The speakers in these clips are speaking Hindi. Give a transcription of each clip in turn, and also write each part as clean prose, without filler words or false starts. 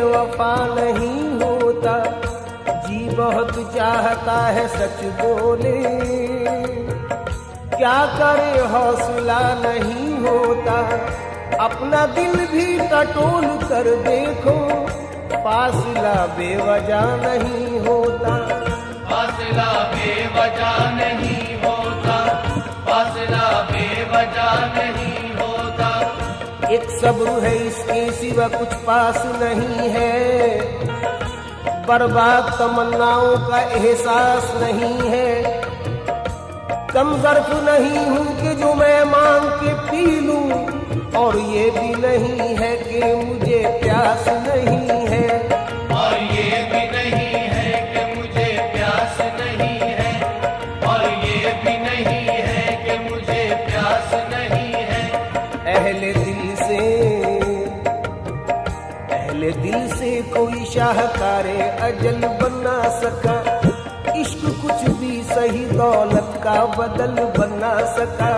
वफा नहीं होता, जी बहुत चाहता है सच बोले, क्या करे हौसला नहीं होता, अपना दिल भी टटोल कर देखो, फासला बेवजह नहीं होता, फासला बेवजह नहीं होता, फासला बेवजह नहीं होता। एक सब्र है इसके सिवा कुछ पास नहीं है, बर्बाद तमन्नाओं का एहसास नहीं है, कम ज़र्फ नहीं हूँ कि जो मैं मांग के पी लूं, और ये भी नहीं है कि मुझे प्यास नहीं है, और ये भी नहीं है कि मुझे प्यास नहीं है, और ये भी नहीं है कि मुझे प्यास नहीं है। अहले दिल से कोई शाहकारे अजल बना सका, इश्क कुछ भी सही दौलत का बदल बना सका,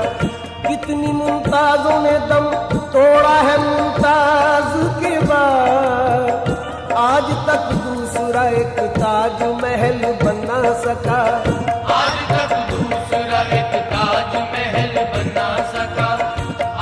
कितनी मुमताजों ने दम तोड़ा है मुमताज के बाद, आज तक दूसरा एक ताज महल बना सका, आज तक दूसरा एक ताज महल बना सका,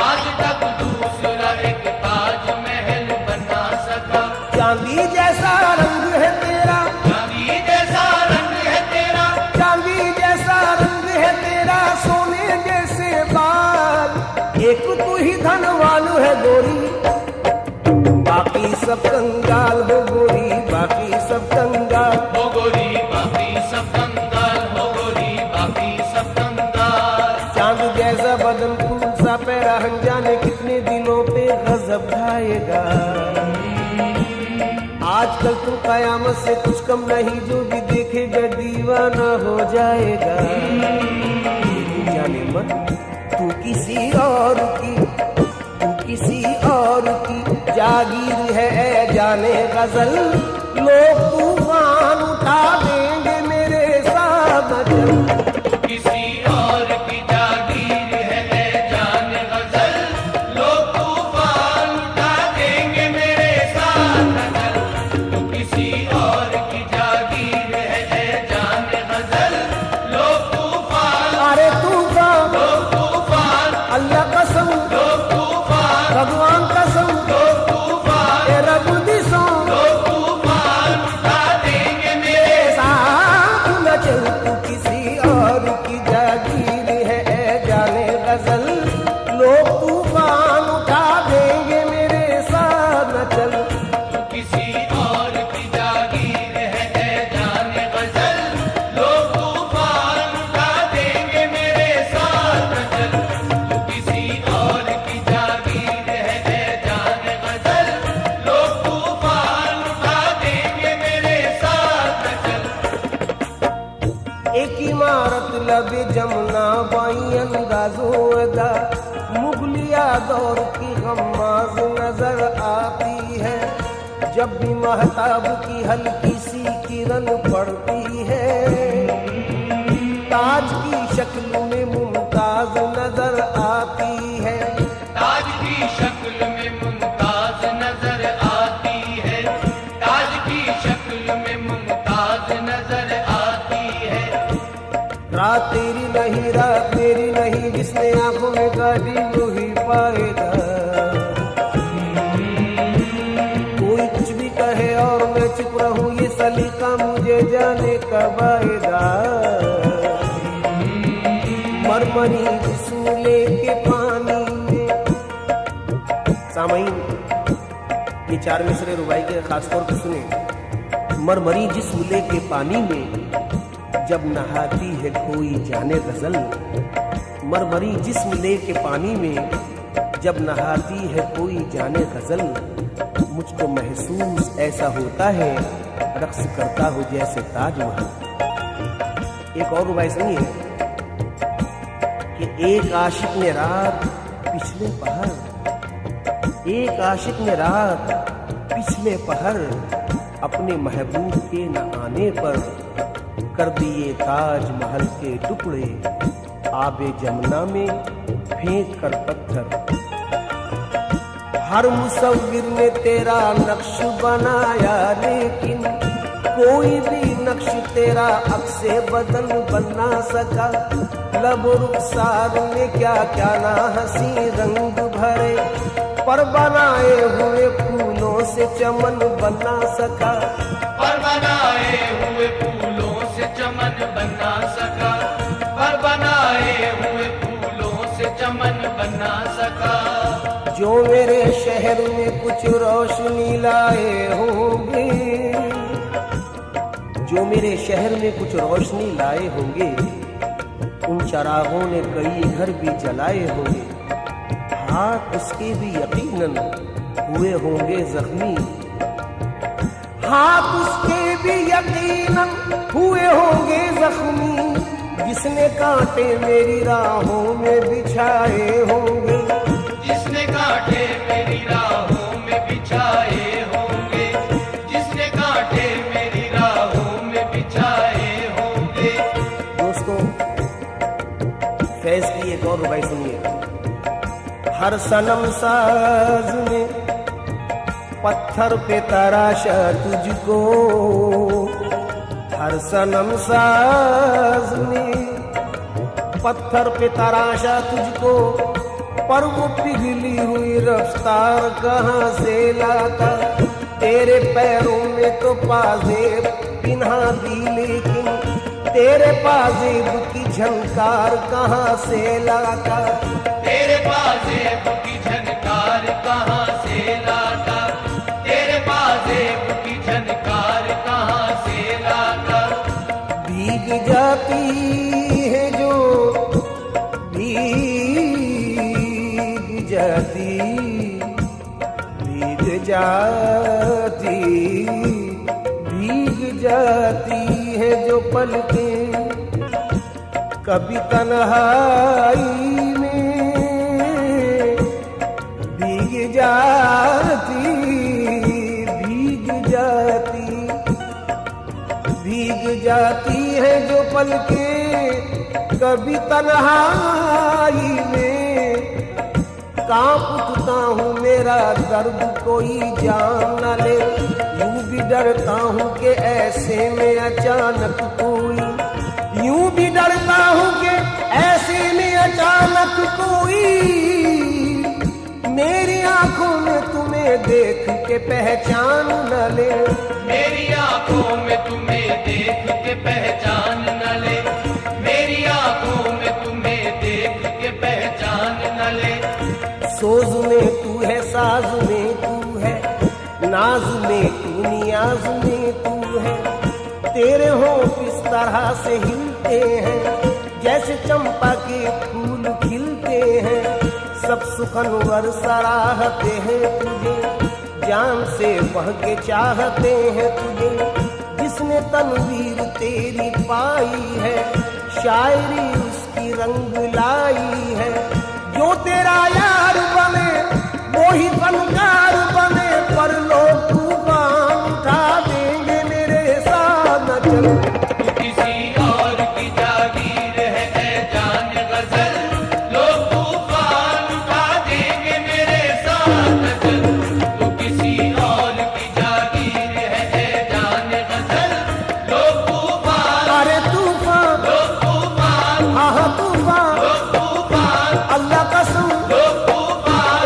आज तक दूसरा एक ताज महल बना सका। चांदी जैसा रंग है तेरा, चांदी जैसा रंग है तेरा, चांदी जैसा रंग है तेरा, सोने जैसे बाल, एक तू ही धनवान है गोरी, बाकी सब कंगाल हो गोरी, बाकी सब कंगाल हो गोरी, बाकी सब कंगाल हो गोरी, बाकी सब कंगाल। चांद जैसा बदन फूल सा पैरा, जाने कितने दिनों पे गजब ढाएगा, आजकल तो कयामत से कुछ कम नहीं, जो भी देखेगा दीवाना हो जाएगा, जाने मन तू किसी और की, तू किसी और की जागीर है, जाने गजल लोग तूफान उठा देंगे मेरे साथ चल, किसी और की जागीर है जाने गजल, लोग तूफान उठा देंगे मेरे साथ चल, तो किसी और की जागीर है जाने गजल, लोग तूफान, अरे तूफान, लोग तूफान, अल्लाह कसम, लोग तूफान, भगवान कसम, लोग तूफान, ए रब दी सौ, लोग तूफान उठा देंगे मेरे साथ न चल, तू किसी और की जागीर है जाने गजल, लोग तूफान उठा देंगे मेरे साथ न चल, किसी और की जागीर है जाने गजल, लोग तूफान उठा देंगे मेरे साथ चल, किसी और की जागीर है जाने गजल, लोग तूफान उठा देंगे मेरे साथ चल। एक इमारत लबे जमुना बाई अंदाजों अदा, मुगलिया दौर की गम्माज नजर आती है, जब भी महताब की हल्की सी किरण पड़ती है, ताज की शक्ल में मुमताज नजर आती है, ताज की शक्ल में मुमताज नजर आती है, ताज की शक्ल में मुमताज नजर आती है। रात तेरी नहीं, रात मेरी नहीं, जिसने आंखों में काटी वही पाएगा, कोई कुछ भी कहे और मैं चुप रहूं, ये सलीका मुझे जाने कब आएगा, मरमरी जिस्म लेके पानी में, सामईन ये 4 मिसरे रुबाई के खास तौर पर सुने। मरमरी जिस्म लेके पानी में जब नहाती है कोई जाने गजल, मरमरी जिस्म लेके पानी में जब नहाती है कोई जाने गजल, मुझको महसूस ऐसा होता है रक्स करता हो जैसे ताजमहल। एक और रुबाई सुनिए कि एक आशिक ने रात पिछले पहर, एक आशिक ने रात पिछले पहर अपने महबूब के न आने पर कर दिए ताजमहल के टुकड़े आबे जमुना में फेंक कर पत्थर। हर मुसव्विर ने तेरा नक्श बनाया लेकिन कोई भी नक्श तेरा अक्से बदल बना सका। लब रुखसार ने क्या क्या ना हंसी रंग भरे, पर बनाए हुए फूलों से चमन बना सका। पर बनाए हुए फूलों से चमन बना सका, पर बनाए हुए फूलों से चमन बना सका। जो मेरे शहर में कुछ रोशनी लाए होंगे, जो मेरे शहर में कुछ रोशनी लाए होंगे, उन चरागों ने कई घर भी जलाए होंगे। हाथ उसके भी यकीनन हुए होंगे जख्मी, हाथ उसके भी यकीनन हुए होंगे जख्मी, जिसने कांटे मेरी राहों में बिछाए होंगे, जिसने कांटे मेरी राहों में बिछाए होंगे, जिसने कांटे मेरी राहों में बिछाए होंगे। दोस्तों फैज की एक और रुबाई सुनिए। हर सनम साज ने पत्थर पे तराशा तुझको, हर सनम साज ने पत्थर पे तराशा तुझको, पर वो पिघली हुई रफ्तार कहाँ से लाता। तेरे पैरों में तो पाजेब पिन्हा दी लेकिन तेरे पाजेब की झनकार कहाँ से लाता। तेरे पाजेब की झनकार कहाँ से लाता, तेरे पाजेब की झनकार कहाँ से लाता। भीग जाती है जो भीग जाती, भीग जाती, भीग जाती है जो पलकें कभी तन्हाई में, भीग जाती, भीग जाती, भीग जाती है जो पलकें कभी तन्हाई में। कांप उठता हूँ मेरा दर्द कोई जान न ले, यूं भी डरता हूँ कि ऐसे में अचानक कोई, यूं भी डरता हूँ कि ऐसे में अचानक कोई मेरी आंखों में तुम्हें देख के पहचान न ले, मेरी आंखों में तुम्हें देख के पहचान न ले, मेरी आंखों में तुम्हें देख के पहचान न ले। सोज में तू है, साज में तू है, नाज में तू, नियाज में तू है। तेरे होंठ किस तरह से हिलते हैं जैसे चंपा के फूल खिलते हैं। सब सुखनवर सराहते हैं तुझे, जान से बढ़ के चाहते हैं तुझे। जिसने तनवीर तेरी पाई है, शायरी उसकी रंग लाई है। जो तेरा यार बने वो ही फनकार बने, पर लोग तूफान उठा देंगे मेरे साथ न चल। तू किसी और की जागीर है ऐ जान गजल, लोग तूफान उठा देंगे मेरे साथ न चल। तू किसी और की जागीर है ऐ जान गजल, लोग तूफान, अरे तूफान, लोग तूफान, हाँ तूफान, लोग तूफान, अल्लाह कसम, लोग तूफान,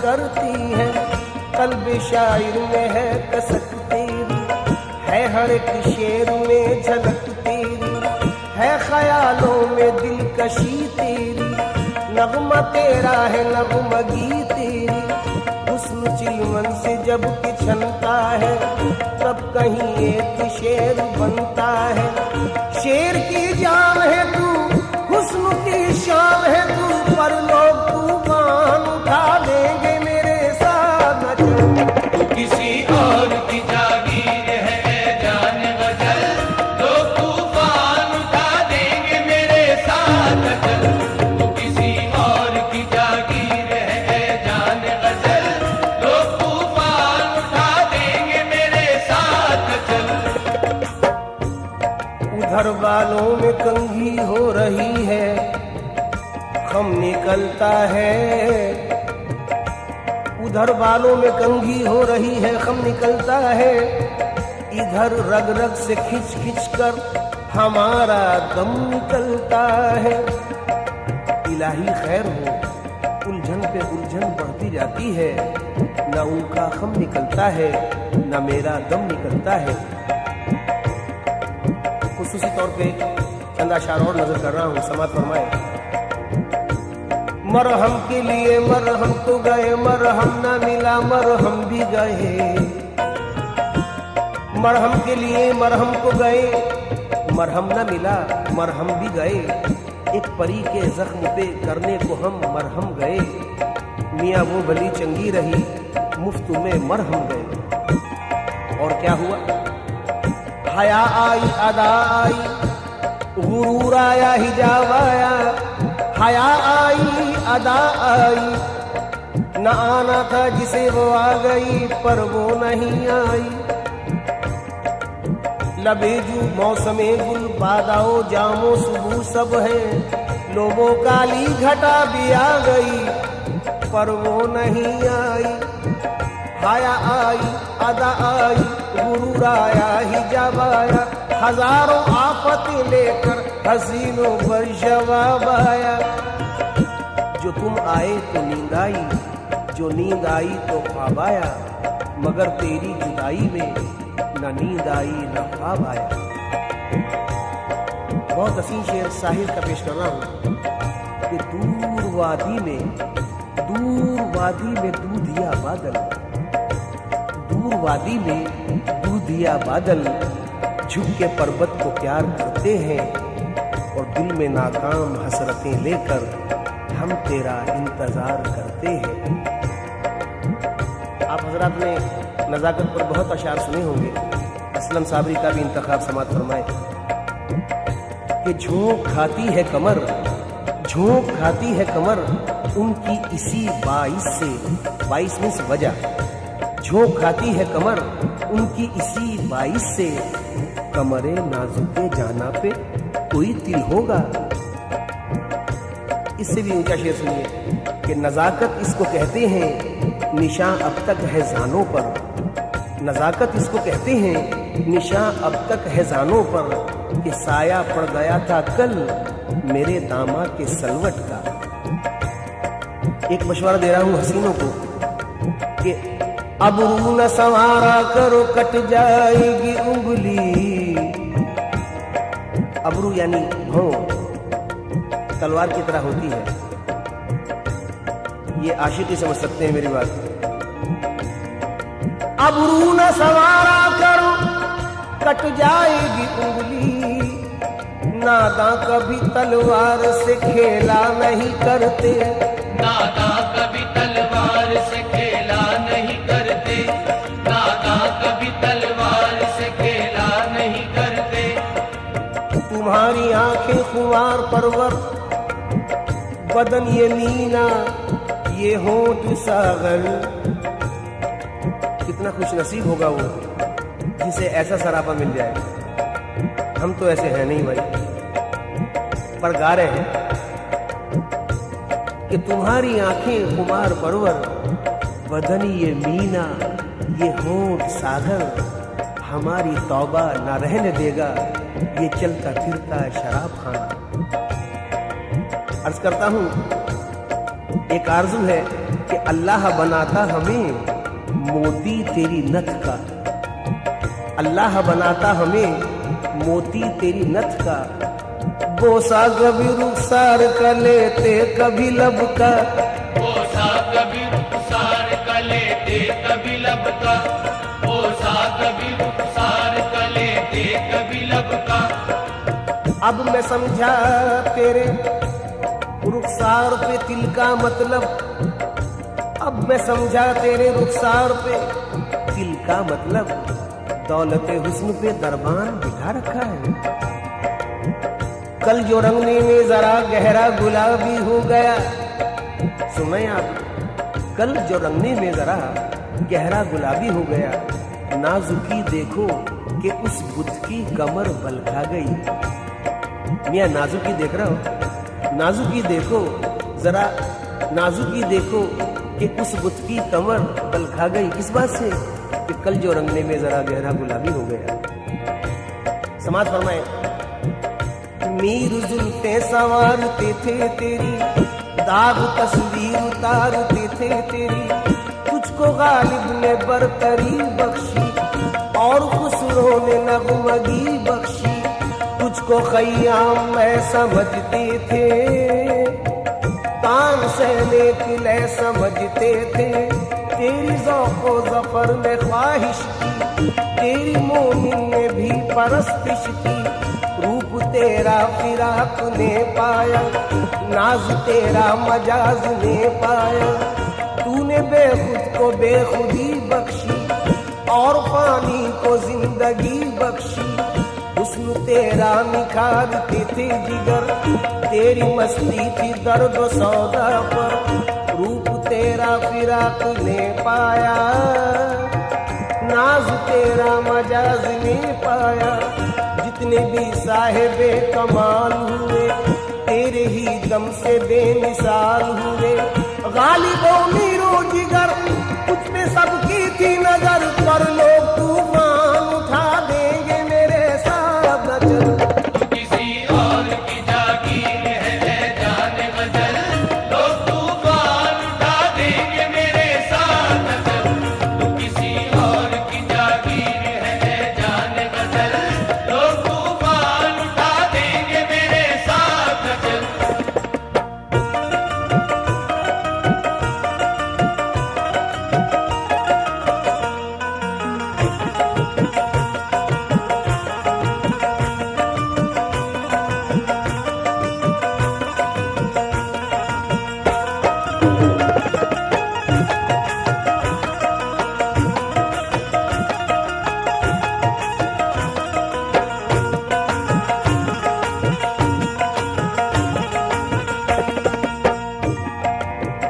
करती है। कल्ब शायर में है कसक तेरी, है हर एक शेर में झलक तेरी, है ख्यालों में दिलकशी तेरी, नगमा तेरा है नगमगी तेरी। हुस्न चिलमन से जब पिछलता है तब कहीं एक शेर बनता है। शेर की जान है तू, हुस्न की शान है तू, पर लोग तूफान उठा देंगे मेरे साथ न चल। तू किसी और की जागीर है ए जान गजल, लोग तूफान उठा देंगे मेरे साथ चल। तू किसी और की जागीर है ए जान गजल, लोग तूफान उठा देंगे मेरे साथ चल। उधर बालों में कंघी हो रही है, खम निकलता है। उधर बालों में कंघी हो रही है, खम निकलता है। इधर रग रग से खिंच खिंच कर हमारा दम निकलता है। इलाही खैर हो, उलझन पे उलझन बढ़ती जाती है। न उनका खम निकलता है न मेरा दम निकलता है। खुसूसी तौर पे चंद अशार और नजर कर रहा हूँ, समात फरमाए। मरहम के लिए मरहम तो गए, मरहम न मिला मरहम भी गए। मरहम के लिए मरहम को गए, मरहम न मिला मरहम भी गए। एक परी के जख्म पे करने को हम मरहम गए। मियाँ वो भली चंगी रही, मुफ्त में मरहम गए। और क्या हुआ? हया आई अदा आई, गुरूर आया हिजाब आया। हया आई अदा आई, न आना था जिसे वो आ गई पर वो नहीं आई। लबेजू मौसमे गुल बादाओ जामो सुबह सब है। लोगों काली घटा भी आ गई पर वो नहीं आई। हया आई अदा आई, गुरूर आया हिजाब आया। हजारों आफतें लेकर हसीनों पर जवाब आया। जो तुम आए तो नींद आई, जो नींद आई तो ख्वाब आया। मगर तेरी जुदाई में न नींद आई न ख्वाब आया। बहुत हसीन शेर साहिर का पेश कर रहा हूँ कि दूर वादी में दूधिया बादल, दूर वादी में दूधिया बादल झुक के पर्वत को प्यार करते हैं। और दिल में नाकाम हसरतें लेकर हम तेरा इंतजार करते हैं। आप हजरात ने नज़ाकत पर बहुत अशार सुने होंगे। असलम साबरी का भी इंतखाब समात फरमाए कि झोंक खाती है कमर, झोंक खाती है कमर उनकी इसी बाइस से, बाइस मीन्स वजह। झोंक खाती है कमर उनकी इसी बाइस से, कमरे नाजुके जाना पे कोई तिल होगा। इससे भी ऊंचा शेर सुनिए कि नजाकत इसको कहते हैं, निशान अब तक है जानों पर। नजाकत इसको कहते हैं, निशान अब तक है जानों पर, कि साया पड़ गया था कल मेरे दामाद के सलवट का। एक मशवरा दे रहा हूं हसीनों को कि अब रू न संवारा करो कट जाएगी उंगली। अबरू यानी भौं तलवार की तरह होती है। ये आशिक ही समझ सकते हैं मेरी बात। अबरू न संवारा करो कट जाएगी उंगली। नादा कभी तलवार से खेला नहीं करते, नादा कभी तलवार से खेला नहीं करते, नादा कभी तलवार से खेला नहीं करते। तुम्हारी आंखें खुमार परवर, बदन ये मीना ये होंठ सागर। कितना खुश नसीब होगा वो जिसे ऐसा सरापा मिल जाए। हम तो ऐसे हैं नहीं भाई, पर गा रहे हैं कि तुम्हारी आंखें खुमार परवर, बदन ये मीना ये होंठ सागर। हमारी तौबा ना रहने देगा ये चलता फिरता शराब खाना। अर्ज करता हूं एक आरज़ू है कि अल्लाह बनाता हमें मोती तेरी नथ का, अल्लाह बनाता हमें मोती तेरी नथ का, बोसा कभी रुखसार का लेते कभी लब का, बोसा कभी रुखसार का लेते कभी लब का, बोसा कभी रुखसार का लेते कभी लब का। अब मैं समझा तेरे रुखसार पे तिल का मतलब, अब मैं समझा तेरे रुखसार पे तिल का मतलब, दौलत हुस्न पे दरबान बिठा रखा है। कल जो रंगने में जरा गहरा गुलाबी हो गया, सुने आप, कल जो रंगने में जरा गहरा गुलाबी हो गया, नाजुकी देखो कि उस बुत की कमर बल खा गई। मियां नाजुकी देख रहा हो, नाजुकी देखो जरा, नाजुकी देखो कि उस बुत की कमर बल खा गई। किस बात से? कि कल जो रंगने में जरा गहरा गुलाबी हो गया। समाज फरमाए, मीर जुल्फे संवारते थे तेरी, दाग तस्वीर उतारते थे तेरी, तुझको गालिब ने बरतरी बख्शी और खुसरो ने नगमगी बख्शी, तुझको खय्याम में समझते थे, तान सहने के लिए समझते थे, तेरी ज़ौक़ो ज़फ़र में ख्वाहिश की, तेरी मोमिन ने भी परस्तिश की, रूप तेरा फिराक ने पाया, नाज तेरा मजाज ने पाया, तूने बेखुद को बेखुदी बख्शी और पानी को जिंदगी बख्शी, हुस्न तेरा निखारते थे जिगर, तेरी मस्ती थी दर्द सौदा पर, रूप तेरा फिराक ने पाया, नाज तेरा मजाज ने पाया, जितने भी साहिबे कमाल हुए तेरे ही दम से बेमिसाल हुए, गालिबों मीरो जिगर कुछ में सबकी थी नजर, पर लोग तूफान उठा देंगे मेरे साथ न चल। तू किसी और की जागीर है जाने गजल, लोग तूफान उठा देंगे मेरे साथ चल। तू किसी और की जागीर है जाने गजल, लोग तूफान उठा देंगे मेरे साथ चल।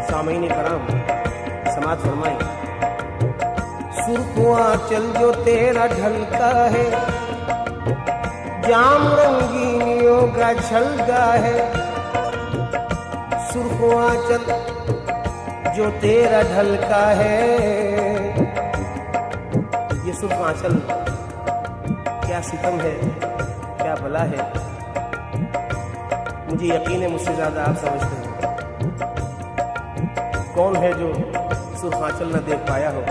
सामईन कराम, समाज फरमाए, सुर्खुआ चल जो तेरा ढलका है, जाम रंगीनियों का छलका है, सुर्खुआ चल जो तेरा ढलका है। ये सुर्ख आंचल क्या सितम है, क्या भला है, मुझे यकीन है मुझसे ज्यादा आप समझते हैं। कौन है जो सुर्ख आंचल न देख पाया हो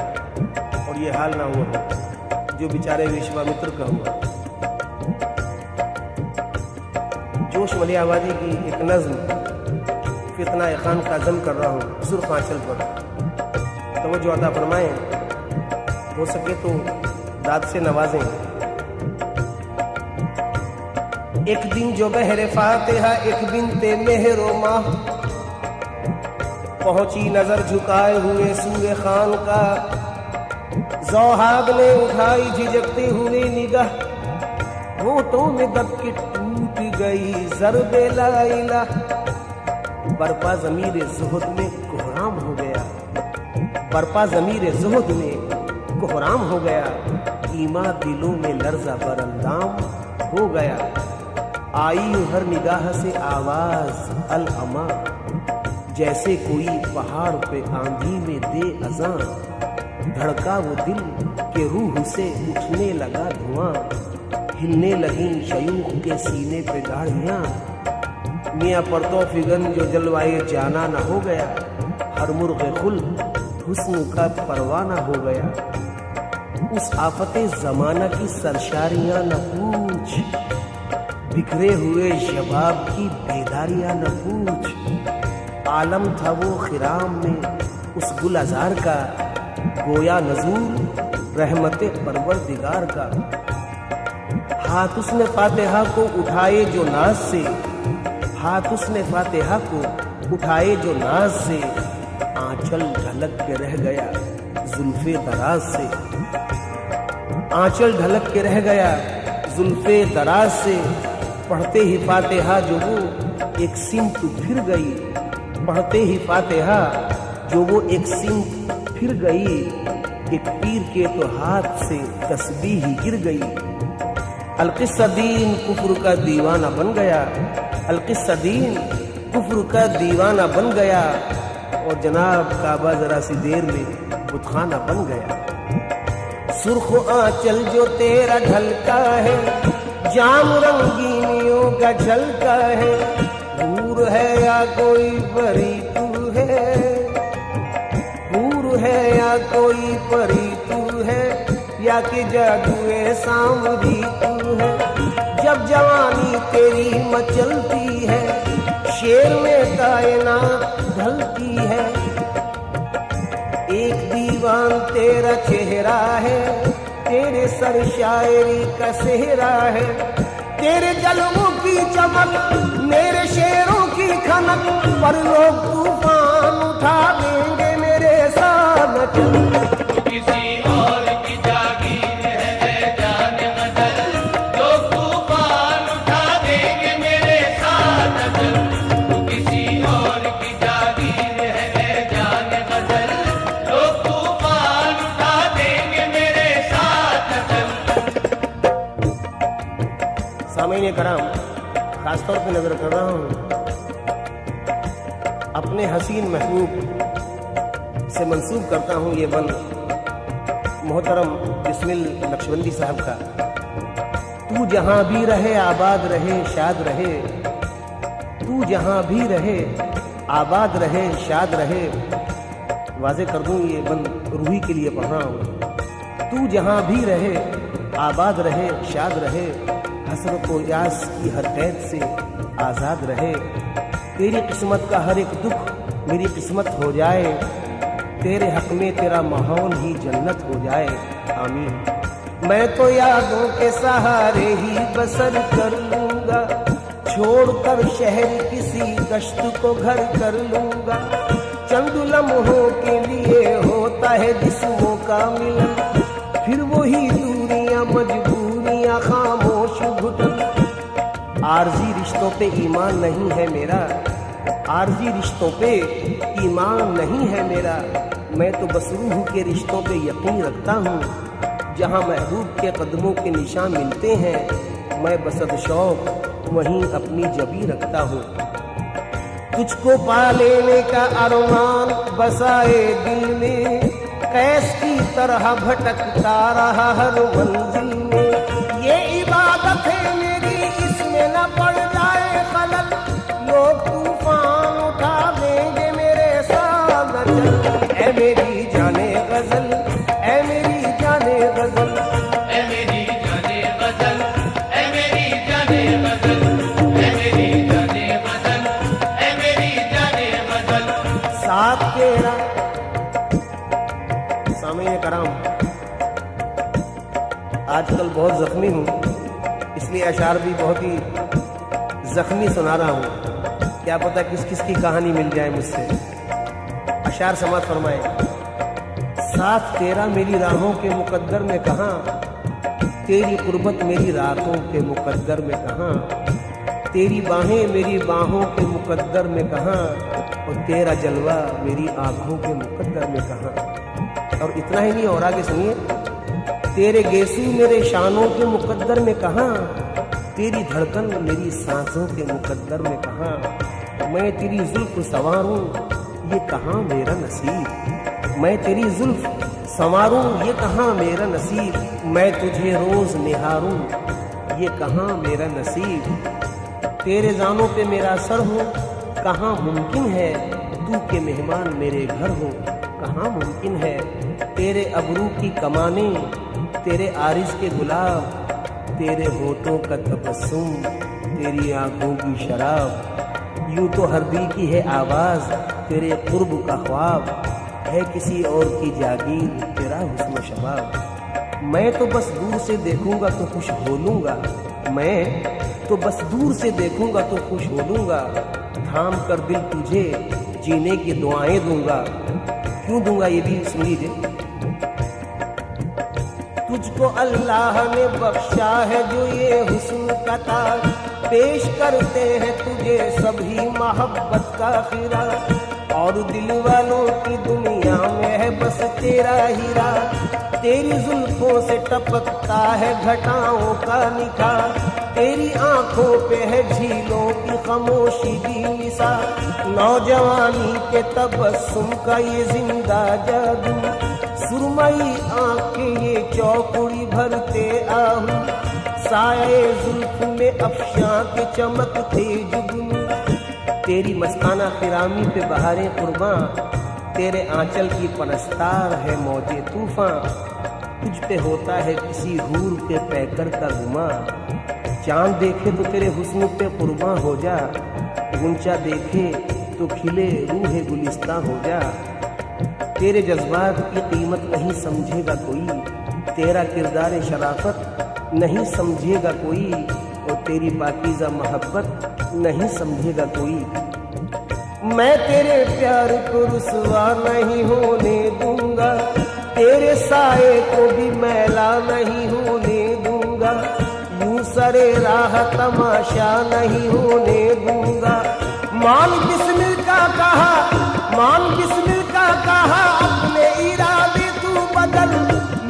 और ये हाल ना हुआ हो जो बेचारे विश्वामित्र का हुआ। जोश मलियावादी की एक नज्म फितना खान का जम कर रहा हूँ सुर्ख आंचल पर, तो वो जो अता फरमाएं, हो सके तो दाद से नवाजें। एक दिन जो बहरे फातिहा एक बिनते मेहरो माह, पहुंची नजर झुकाए हुए सूरे खान का, ज़ौहाब ने उठाई झिझकते हुए निगाह, होठों में दबके टूट गई ज़र्बे ला इलाह, बरपा ज़मीर ज़ुहद में कोहराम हो गया, बरपा ज़मीर ज़ुहद में कोहराम हो गया, ईमा दिलों में लर्ज़ा बरंदाम हो गया, आई हर निगाह से आवाज़ अल अमा, जैसे कोई पहाड़ पे आंधी में दे अज़ां, धड़का वो दिल के रूह से उठने लगा धुआं, हिलने लगी शयूख के सीने पे गाड़ियां, मियाँ परतो फिगन जो जलवाए जाना न हो गया, हर मुर्ग़े खुल हुस्न का परवाना हो गया। उस आफते ज़माना की सरशारियाँ न पूछ, बिखरे हुए शबाब की बेदारियाँ न पूछ। आलम था वो खिराम में उस गुल अज़ार का, गोया नज़ूर रहमते परवरदिगार का। हाथ उसने फातिहा को उठाए जो नाज से, हाथ उसने फातिहा को उठाए जो नाज से, आंचल ढलक के रह गया जुल्फे दराज से। आंचल ढलक के रह गया जुल्फे दराज से। पढ़ते ही फातिहा जो वो एक सिमत फिर गई, पढ़ते ही फातिहा जो वो एक सिमत फिर गई। एक पीर के तो हाथ से तस्बीह ही गिर गई। अलकिस्सदीन कुफ्र का दीवाना बन गया, अलकिस्सदीन कुफ्र का दीवाना बन गया। और जनाब काबा जरा सी देर में बुतखाना बन गया। सुर्ख आंचल जो तेरा ढलका है, जाम रंगीनियों का झलका है। हूर है या कोई परी तू है, हूर है या कोई परी तू है, या कि जादुए सामरी तू है। जब जवानी तेरी मचलती है, शेर में कायनात ढलती है। एक दीवान तेरा चेहरा है, तेरे सर शायरी का सेहरा है। तेरे जलवों की चमक, मेरे शेरों की खनक, पर लोग तूफान उठा देंगे मेरे साथ चल। किसी और की जागीर है जाने गजल, लोग तूफान उठा देंगे मेरे साथ चल। किसी और की जागीर है जाने गजल, लोग तूफान उठा देंगे मेरे साथ चल। सामईन कराम, खासतौर पे नजर कर रहा हूँ अपने हसीन महबूब से मंसूब करता हूँ ये बंद मोहतरम बिस्मिल नक्शबंदी साहब का। तू जहाँ भी रहे आबाद रहे शाद रहे, तू जहाँ भी रहे आबाद रहे शाद रहे। वाजे कर दूँ ये बंद रूही के लिए पढ़ रहा हूँ। तू जहाँ भी रहे आबाद रहे शाद रहे, हसरत व यास की हर कैद से आज़ाद रहे। तेरी किस्मत का हर एक दुख मेरी किस्मत हो जाए, तेरे हक में तेरा माहौल ही जन्नत हो जाए। आमीन। मैं तो यादों के सहारे ही बसर कर लूँगा, छोड़कर शहर किसी गश्त को घर कर लूँगा। चंद लम्हों के लिए होता है जिस्मों का मिलन, फिर वही दूरियां मजबूरियां खामोश घुटन। आरजी रिश्तों पे ईमान नहीं है मेरा, आरजी रिश्तों पे ईमान नहीं है मेरा। मैं तो बस रूह के रिश्तों पे यकीन रखता हूँ, जहाँ महबूब के कदमों के निशान मिलते हैं, मैं बसद शौक वहीं अपनी जबी रखता हूँ। तुझको पा लेने का अरमान बसाए दिल में, कैस की तरह भटकता रहा हर मंजिल में। ये इबादत है मेरी, इसमें न पड़ जाए खलल, लोग तूफान उठा देंगे मेरे साथ चल। ऐ मेरी जाने गजल, ऐ मेरी जाने गजल, ऐ मेरी जाने गजल, ऐ मेरी जाने गजल, ऐ मेरी जाने गजल, ऐ मेरी जाने गजल। साथ तेरा सामईन कराम, आजकल बहुत जख्मी हूँ, इसलिए अशार भी बहुत ही जख्मी सुना रहा हूँ। क्या पता किस किस की कहानी मिल जाए मुझसे। अशार समात फरमाए। साथ तेरा मेरी राहों के मुकद्दर में कहाँ, तेरी कुर्बत मेरी रातों के मुकद्दर में कहाँ। तेरी बाहें मेरी बाहों के मुकद्दर में कहाँ, और तेरा जलवा मेरी आँखों के मुकद्दर में कहाँ। और इतना ही नहीं, और आगे सुनिए। तेरे गेसू मेरे शानों के मुकद्दर में कहाँ, तेरी धड़कन मेरी सांसों के मुकद्दर में कहाँ। मैं तेरी जुल्फ संवारूं ये कहाँ मेरा नसीब, मैं तेरी जुल्फ संवारूं ये कहाँ मेरा नसीब। मैं तुझे रोज निहारूं ये कहाँ मेरा नसीब। तेरे जानों पे मेरा सर हो, कहाँ मुमकिन है तू के मेहमान मेरे घर हो। कहाँ मुमकिन है तेरे अबरू की कमाने, तेरे आरिस के गुलाब, तेरे होठों का तबस्सुम, तेरी आंखों की शराब। यूं तो हर दिल की है आवाज तेरे कुर्ब का ख्वाब, है किसी और की जागीर तेरा हुस्न शबाब। मैं तो बस दूर से देखूंगा तो खुश हो लूंगा, मैं तो बस दूर से देखूंगा तो खुश हो लूंगा। थाम कर दिल तुझे जीने की दुआएं दूंगा। क्यों दूंगा ये भी सुन लीजिए। तुझको अल्लाह ने बख्शा है जो ये हुस्न का ताज, पेश करते हैं तुझे सभी मोहब्बत का खीरा। और दिल वालों की दुनिया में है बस तेरा हीरा, तेरी जुल्फों से टपकता है घटाओं का निखार, तेरी आंखों पे है झीलों की खामोशी भी निसार। नौजवानी के तबस्सुम का ये जिंदा जादू, सुरमई आंखें ये चौकुड़ी भरते आहू, साये जुल्फ में अफशां के चमकते जुगनू। तेरी मस्ताना फिरामी पे बहारें कुर्बां, तेरे आंचल की परस्तार है मौजे तूफान। तुझ पे होता है किसी हूर के पैकर का गुमा, चांद देखे तो तेरे हुस्न पे कुर्बां हो जा, गुंचा देखे तो खिले रूहे गुलिस्ता हो जा। तेरे जज्बात की कीमत नहीं समझेगा कोई, तेरा किरदार शराफत नहीं समझेगा कोई, और तेरी पाकीज़ा मोहब्बत नहीं समझेगा कोई। मैं तेरे प्यार को रुसवा नहीं होने दूंगा, तेरे साए को भी मैला नहीं होने दूंगा। यूं सरे राह तमाशा नहीं होने दूंगा। मान बिस्मिल का कहा, मान बिस्मिल का कहा, अपने इरादे तू बदल,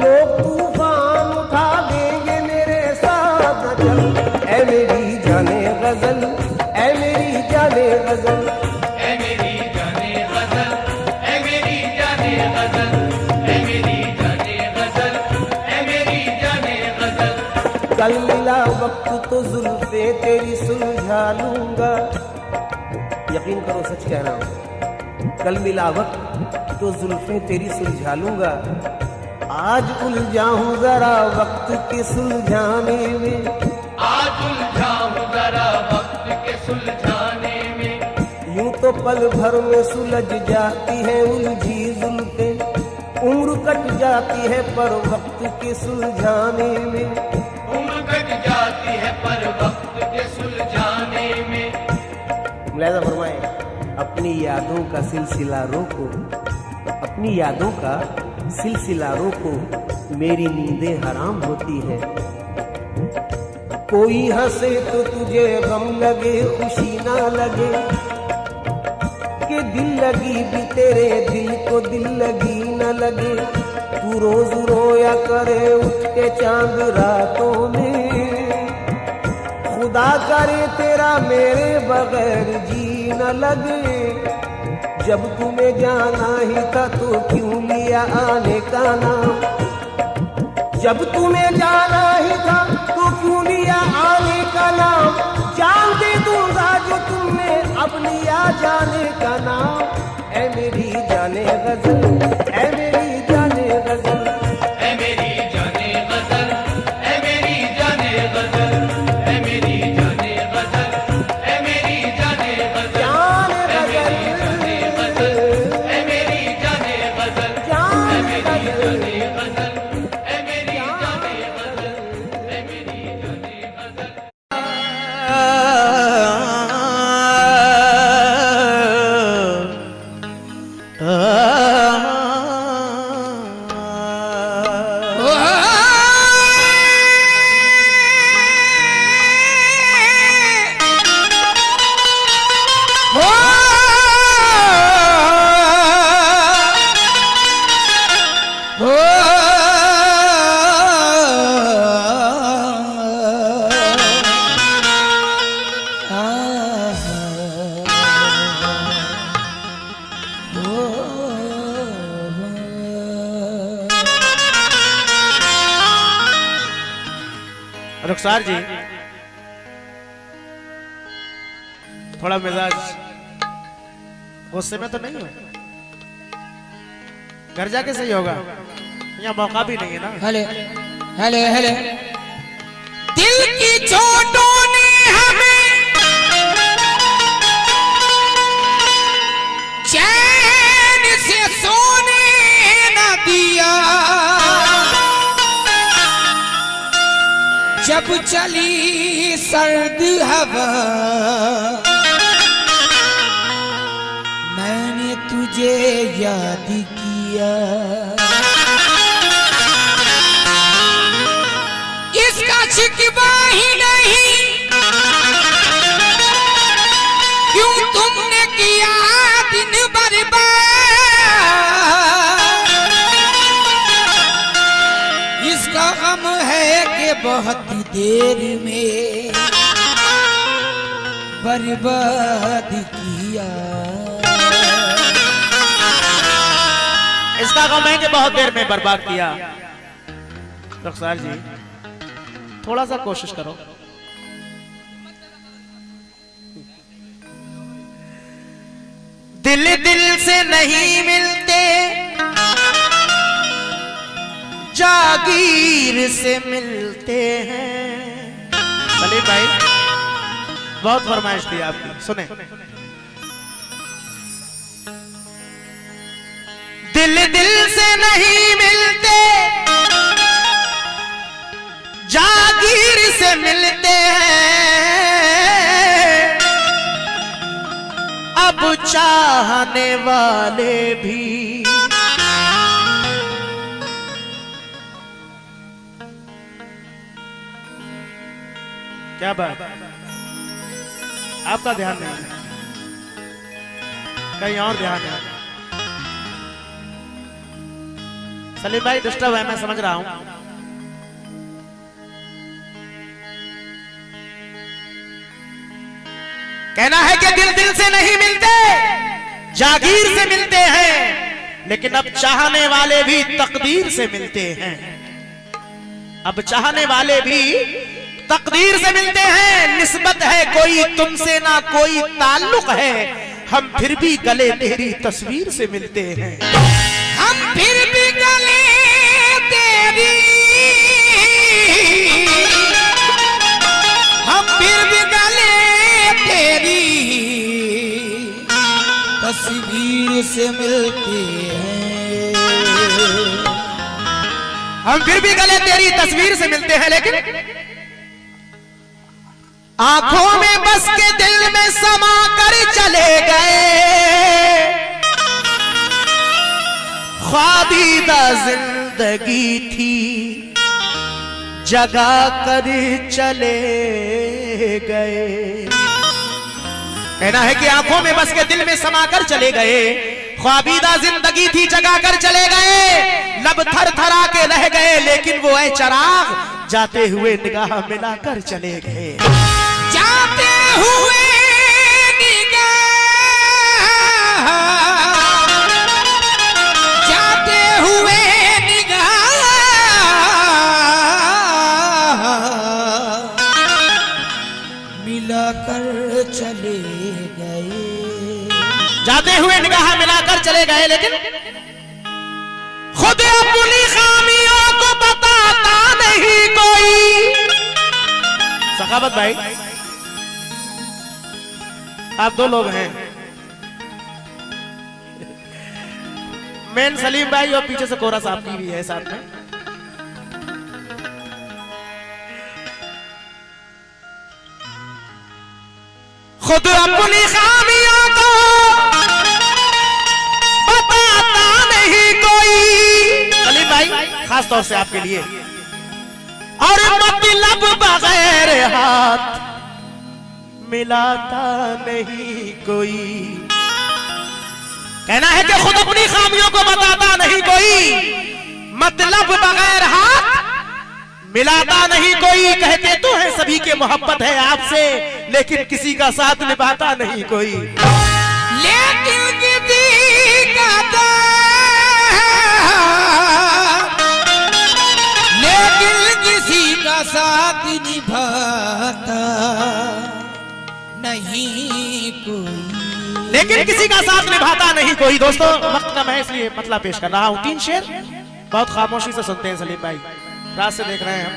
लोग तूफान उठा देंगे मेरे साथ न चल। ऐ मेरी जाने गजल, ऐ मेरी जाने गजल, ऐ मेरी जाने गजल, ऐ मेरी जाने गजल, ऐ मेरी जाने गजल, ऐ मेरी जाने गजल। कल मिला वक्त तो जुल्फे तेरी सुलझा लूंगा। यकीन करो सच कह रहा हूं। कल मिला वक्त तो जुल्फे तेरी सुलझा लूंगा। आज उलझा हूं जरा वक्त के सुलझाने में, आज उलझा हूं जरा वक्त के सुलझाने में। यूं तो पल भर में सुलझ जाती है उलझी जुल्फे, उम्र कट जाती है पर वक्त के सुलझाने में। उम्र कट जाती है पर वक्त के सुलझाने में। मुलाहिज़ा फरमाएं, अपनी यादों का सिलसिला रोको, अपनी यादों का सिलसिला रोको, मेरी नींदें हराम होती है। कोई हंसे तो तुझे गम लगे खुशी ना लगे, कि दिल लगी भी तेरे दिल को दिल लगी न लगे। तू रोज रोया करे उठ के चांद रातों में, खुदा करे तेरा मेरे बगैर जी न लगे। जब तुम्हें जाना ही था तो क्यों लिया आने का नाम, जब तुम्हें जाना ही था तो क्यों लिया आने का नाम। जान दे दूंगा जो तुमने अब लिया जाने का नाम। ऐ मेरी जाने गजल, ऐ मेरी जाने गजल, ऐ मेरी जाने गजल, ऐ मेरी जाने गजल, ऐ मेरी जाने गजल, ऐ मेरी जाने गजल, जाने गजल, ऐ मेरी जाने गजल, ऐ मेरी जाने गजल, ऐ मेरी जाने गजल, ऐ मेरी जाने गजल। रुखसार जी, थोड़ा मिजाज गुस्से में तो नहीं हो? घर जाके सही होगा, यहाँ मौका भी नहीं है ना। हेले हेले हेले दिल की चोटों ने हमें चैन से सोने न दिया, जब चली सर्द हवा मैंने तुझे याद किया। इसका शिकवा ही नहीं क्यों तुमने किया दिन बर्बाद, इसका गम है कि बहुत देर में बर्बाद किया। इसका गम है कि बहुत देर में बर्बाद किया। रुखसार जी थोड़ा सा कोशिश करो। दिल दिल से नहीं मिलते, जागीर से मिलते हैं। सलीम भाई बहुत फरमाइश थी आपकी, सुने। दिल दिल से नहीं मिलते, जागीर से मिलते हैं। अब चाहने वाले भी क्या बात, आपका ध्यान नहीं, कहीं और ध्यान है। सलीम भाई डिस्टर्ब है, मैं समझ रहा हूं। कहना है कि दिल दिल से नहीं मिलते, जागीर से मिलते हैं, लेकिन अब चाहने वाले भी तकदीर से मिलते हैं। अब चाहने वाले भी तकदीर से मिलते हैं। निस्बत है कोई तुमसे ना कोई ताल्लुक है, हम फिर भी गले तेरी तस्वीर से मिलते हैं। हम फिर भी गले तेरी, हम फिर भी गले तेरी तस्वीर से मिलते हैं। हम फिर भी गले तेरी तस्वीर से मिलते हैं, लेकिन आंखों में बस के दिल में समा कर चले गए। ख्वाबीदा जिंदगी थी जगा कर चले गए। कहना है कि आंखों में बस के दिल में समा कर चले गए। ख्वाबीदा जिंदगी थी जगा कर चले गए। लब थर थरा के रह गए, लेकिन वो ऐ चराग जाते हुए निगाह मिलाकर चले गए। जाते हुए निगाह, जाते हुए निगाह मिलाकर चले गए। जाते हुए निगाह मिलाकर चले गए, लेकिन खुद अपनी खामियों को बताता नहीं कोई। सखावत भाई आप दो लोग हैं, मेन सलीम भाई और पीछे से कोरा साहब की भी है साथ में। खुद अपनी खामियों को बताता नहीं कोई। सलीम भाई खास तौर से आपके लिए। और मतलब बगैर हाथ मिलाता नहीं कोई। कहना है कि खुद अपनी खामियों को बताता नहीं कोई, मतलब बगैर हाथ मिलाता नहीं कोई। कहते तो है सभी के मोहब्बत है आपसे, लेकिन किसी का साथ निभाता नहीं कोई। लेकिन किसी का लेकिन किसी का साथ निभाता नहीं कोई। लेकिन किसी का साथ निभाता नहीं कोई। दोस्तों वक्त कम है इसलिए मतलब पेश कर रहा हूं। 3 शेर बहुत खामोशी से सुनते हैं सलीम भाई, रात से देख रहे हैं हम।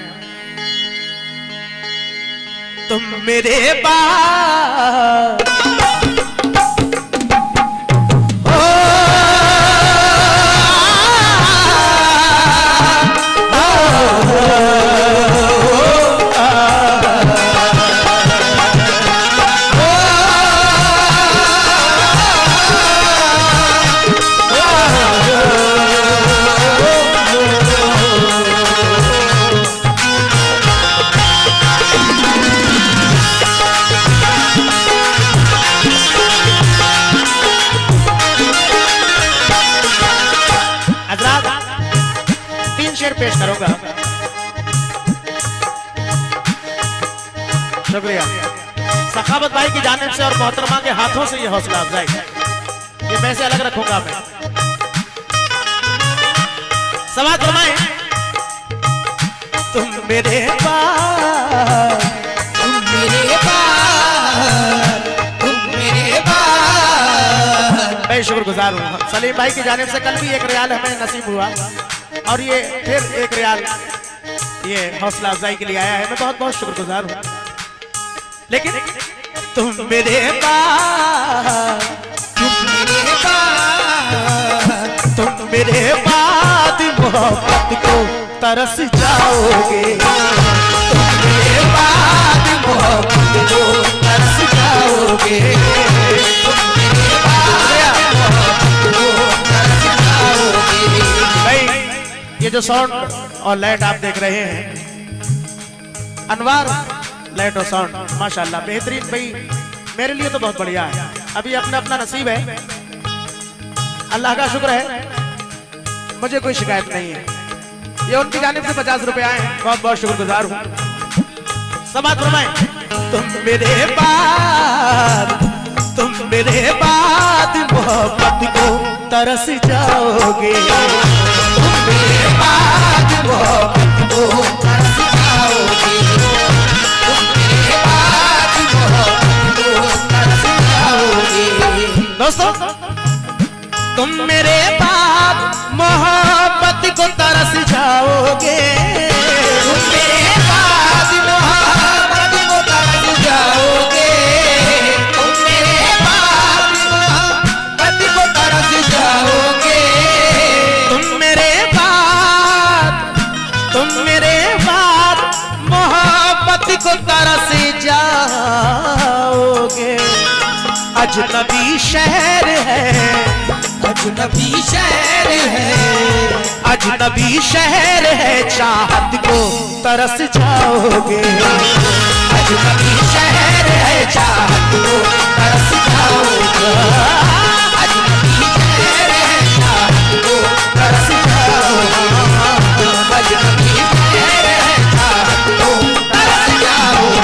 तुम मेरे पास पेश करूंगा। शुक्रिया सखावत भाई की जानिब से और मोहतरमा के हाथों से ये हौसला अफजाई, ये पैसे अलग रखूंगा मैं। समाज फरमाए तुम मेरे पास, तुम मेरे पास, तुम मेरे पास। मैं शुक्रगुजार हूँ सलीम भाई की जानिब से। कल भी 1 रियाल हमें नसीब हुआ और ये फिर 1 रियाल ये हौसला अफजाई के लिए आया है। मैं बहुत बहुत शुक्रगुजार हूँ। लेकिन तुम मेरे पास, तुम मेरे पास, तुम मेरे बाद मोहब्बत को तरस जाओगे। तुम मेरे बाद मोहब्बत को तरस जाओगे। तुम मेरे बाद मोहब्बत को तरस जाओगे। भाई ये जो साउंड और लाइट आप देख रहे हैं, अनवार लाइट और साउंड माशाल्लाह बेहतरीन। भाई मेरे लिए तो बहुत बढ़िया है। अभी अपना अपना नसीब है, अल्लाह का शुक्र है, मुझे कोई शिकायत नहीं है। ये उनकी जानिब से 50 रुपए आए हैं, बहुत बहुत शुक्रगुजार हूँ। समाज फरमाए तुम मेरे बाद, तुम मेरे बाद मोहब्बत को तरस जाओगे। तुम मेरे बाद मोहब्बत को तरस जाओगे। तुम मेरे बाद मोहब्बत को तरस जाओगे। दोस्तों तुम मेरे बाद मोहब्बत को तरस जाओगे। तुम मेरे बाद मोहब्बत को तरस जाओगे। तुम मेरे बाद मोहब्बत को तरस जाओगे। तुम मेरे बाद, तुम मेरे बाद मोहब्बत को तरस जाओगे। अजनबी शहर है, अजनबी शहर है, अजनबी शहर है, चाहत को तरस जाओगे। अजनबी शहर है, चाहत को तरस जाओगे। अजनबी शहर है, चाहत को तरस जाओगे। अजनबी शहर है, चाहत को तरस जाओगे।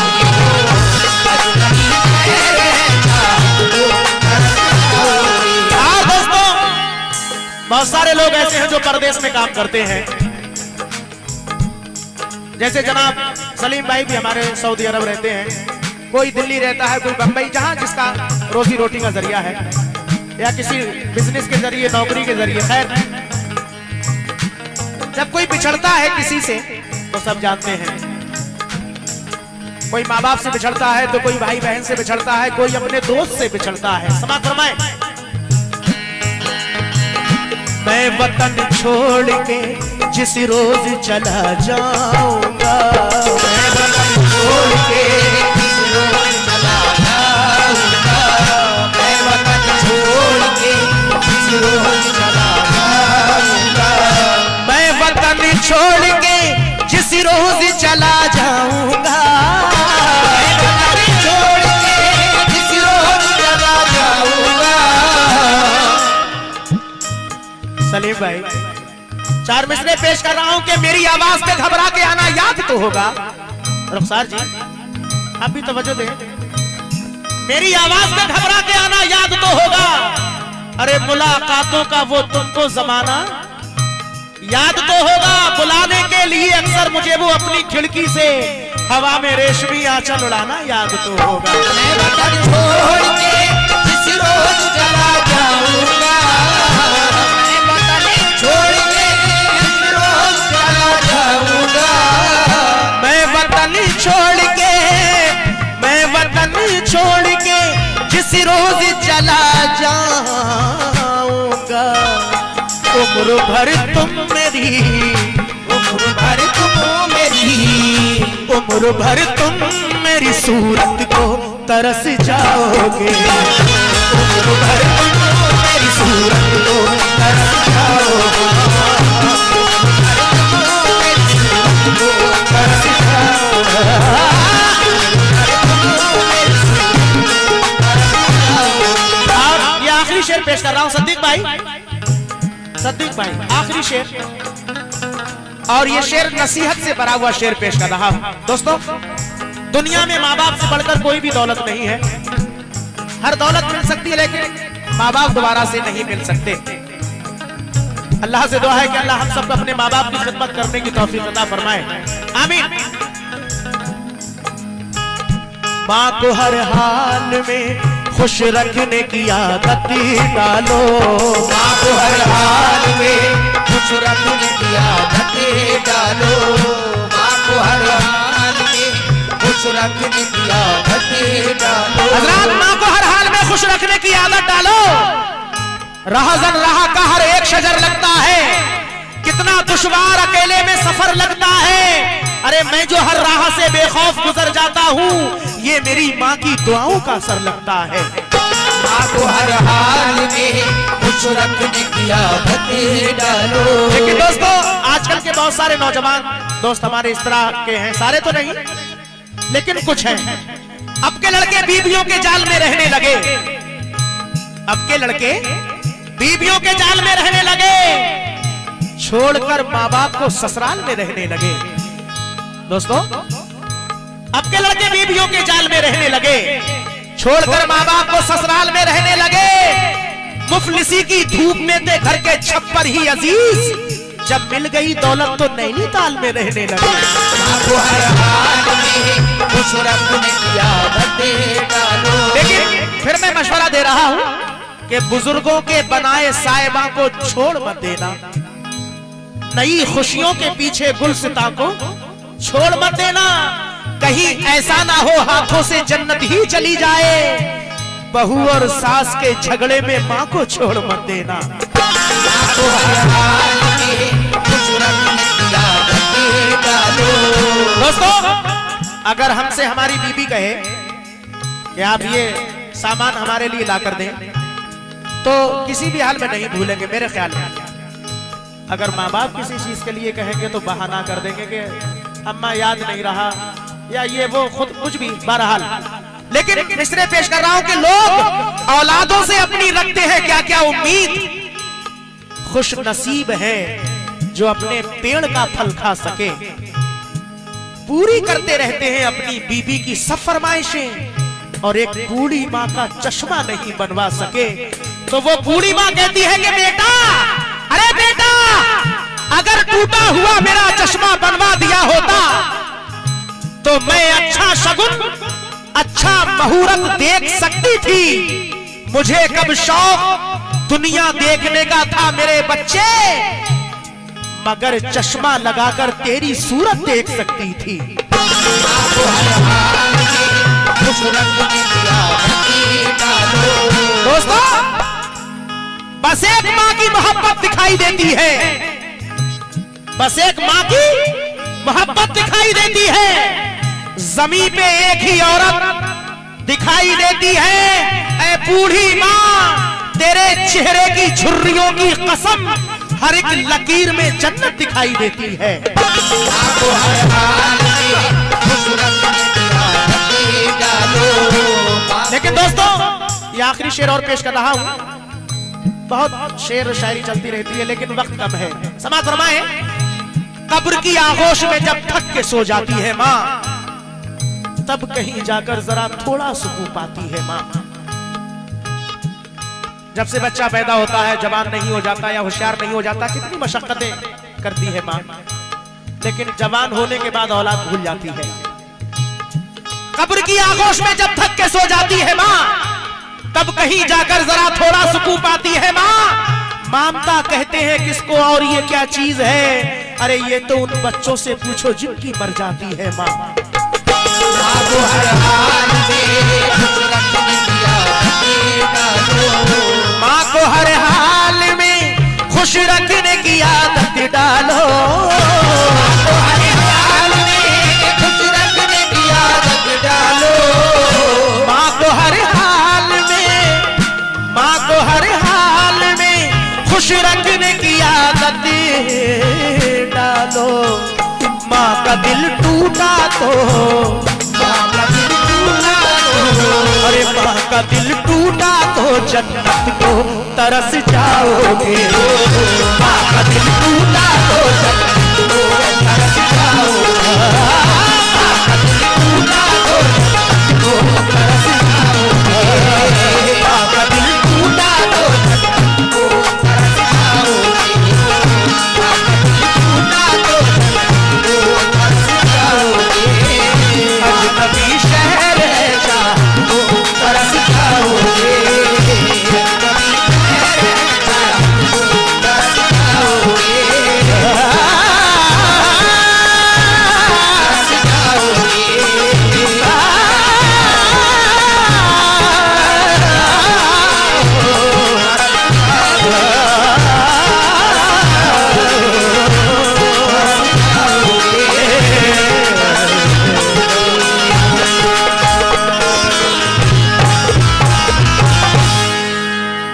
अजनबी शहर है, चाहत को तरस जाओगे। हाँ दोस्तों, बहुत सारे लोग ऐसे हैं जो परदेश में काम करते हैं। जैसे जनाब सलीम भाई भी हमारे सऊदी अरब रहते हैं, कोई दिल्ली रहता है, कोई बंबई, जहां जिसका रोजी रोटी का जरिया है या किसी बिजनेस के जरिए, नौकरी के जरिए। खैर जब कोई बिछड़ता है किसी से तो सब जानते हैं, कोई माँ बाप से बिछड़ता है तो कोई भाई बहन से बिछड़ता है, कोई अपने दोस्त से बिछड़ता है। समाज फरमाए मैं वतन छोड़ के जिस रोज चला जाऊंगा। मैं वतन छोड़ के जिस रोज चला जाऊंगा। मैं वतन छोड़ के जिस रोज चला जाऊंगा। मैं वतन छोड़ के जिस रोज चला जाऊंगा। मैं वतन छोड़ के जिस रोज चला जाऊंगा। सलीम भाई 4 मिसरे पेश कर रहा हूं कि मेरी आवाज पे घबरा के आना याद तो होगा। रुखसार जी आप भी तवज्जो दें, मेरी आवाज पे घबरा के आना याद तो होगा। अरे मुलाकातों का वो तुमको जमाना याद तो होगा। बुलाने के लिए अक्सर मुझे वो अपनी खिड़की से हवा में रेशमी आंचल उड़ाना याद तो होगा। मैं वतन छोड़ के जिस रोज चला जाऊंगा, मैं वतन छोड़ के जिस रोज चला जाऊंगा, मैं वतन छोड़ के, मैं वतन छोड़ के जिस रोज चला जाऊंगा, उम्र भर तुम मेरी, उम्र भर तुम मेरी, उम्र भर तुम मेरी सूरत को तरस जाओगे, उम्र भर तुम मेरी सूरत को तरस जाओगे, तरस जाओगे। और ये आखिरी शेर पेश कर रहा हूं सद्दीक भाई, सद्दीक भाई आखिरी शेर, और ये शेर नसीहत से भरा हुआ शेर पेश कर रहा हूं। दोस्तों, दुनिया में माँ बाप से बढ़कर कोई भी दौलत नहीं है। हर दौलत मिल सकती है लेकिन माँ बाप दोबारा से नहीं मिल सकते। अल्लाह से दुआ है कि अल्लाह हम सबको अपने माँ बाप की खिदमत करने की तौफीक अता फरमाए, आमीन। माँ को हर हाल में खुश रखने की आदत डालो, माँ को हर हाल में खुश रखने की आदत डालो, माँ को हर हाल में खुश रखने की आदत डालो। हज़रात, माँ को हर हाल में खुश रखने की आदत डालो। राहज़न राह का हर एक शजर लगता है, कितना दुश्वार अकेले में सफर लगता है। अरे मैं जो हर राह से बेखौफ गुजर जाता हूँ, ये मेरी माँ की दुआओं का असर लगता है। माँ को हर हाल में खुश रखने की आदत डालो। लेकिन दोस्तों, आजकल के बहुत सारे नौजवान दोस्त हमारे इस तरह के हैं, सारे तो नहीं लेकिन कुछ हैं। अब के लड़के बीवियों के जाल में रहने लगे, अब के लड़के बीवियों के जाल में रहने लगे, छोड़कर माँ बाप को ससुराल में रहने लगे। दोस्तों, अब के लड़के बीवियों के जाल में रहने लगे, छोड़कर माँ बाप को ससुराल में रहने लगे। मुफलिसी की धूप में थे घर के छप्पर ही अजीज, जब मिल गई दौलत तो नैनीताल में रहने लगे। माँ को हर हाल में खुश रखने की आदत डालो। लेकिन फिर मैं मशवरा दे रहा हूँ कि बुजुर्गों के बनाए साहिबा को छोड़ मत देना, नई खुशियों के पीछे गुलसिता को छोड़ मत देना। कहीं ऐसा ना हो हाथों से जन्नत ही चली जाए, बहू और सास के झगड़े में माँ को छोड़ मत देना। माँ को हर हाल में खुश रखने की आदत डालो। दोस्तों, अगर हमसे हमारी बीबी कहे कि आप ये सामान हमारे लिए ला कर दें, तो किसी भी हाल में नहीं भूलेंगे मेरे ख्याल में। अगर माँ बाप किसी चीज के लिए कहेंगे तो बहाना कर देंगे कि अम्मा याद नहीं रहा, या ये वो खुद कुछ भी, बहरहाल। लेकिन मिसरे पेश कर रहा हूं कि लोग औलादों से अपनी रखते हैं क्या क्या उम्मीद। खुश नसीब है जो अपने पेड़ का फल खा सके, पूरी करते रहते हैं अपनी बीबी की सब फरमाइशें, और एक बूढ़ी माँ का चश्मा नहीं बनवा सके तो वो बूढ़ी माँ कहती है कि बेटा, अरे बेटा, अगर टूटा हुआ मेरा चश्मा बनवा दिया होता तो मैं अच्छा शगुन, अच्छा मुहूर्त देख सकती थी। मुझे कब शौक दुनिया देखने का था मेरे बच्चे, मगर चश्मा लगाकर तेरी सूरत देख सकती थी। दोस्तों, बस एक माँ की मोहब्बत दिखाई देती है, बस एक माँ की मोहब्बत दिखाई देती है। जमीन पे एक ही औरत दिखाई देती है। ऐ बूढ़ी माँ, तेरे चेहरे की झुर्रियों की कसम, हर एक लकीर में जन्नत दिखाई देती है। लेकिन दोस्तों, ये आखिरी शेर और पेश कर रहा हूं। बहुत शेर शायरी चलती रहती है लेकिन वक्त कम है, समाज फरमाए। कब्र की आगोश में जब थक के सो जाती है माँ, तब कहीं जाकर जरा थोड़ा सुकून पाती है माँ। जब से बच्चा पैदा होता है, जवान नहीं हो जाता या होशियार नहीं हो जाता, कितनी मशक्कतें करती है माँ, लेकिन जवान होने के बाद औलाद भूल जाती है। कब्र की आगोश में जब थक के सो जाती है माँ, तब कहीं जाकर जरा थोड़ा सुकून पाती है माँ। मामता कहते हैं किसको और ये क्या चीज है? अरे ये तो उन बच्चों से पूछो जिनकी मर जाती है माँ। माँ को हर हाल में खुश रखने की आदत डालो। माँ को हर हाल में खुश रखने की आदत डालो। माँ को हर हाल में खुश रखने की आदत डालो। माँ को हर हाल में, माँ को हर हाल में खुश रखने की आदत डालो। माँ का दिल टूटा तो, माँ का दिल टूटा तो, अरे माँ का दिल टूटा तो जन्नत को तरस जाओगे। माँ का दिल टूटा तो जन्नत को तरस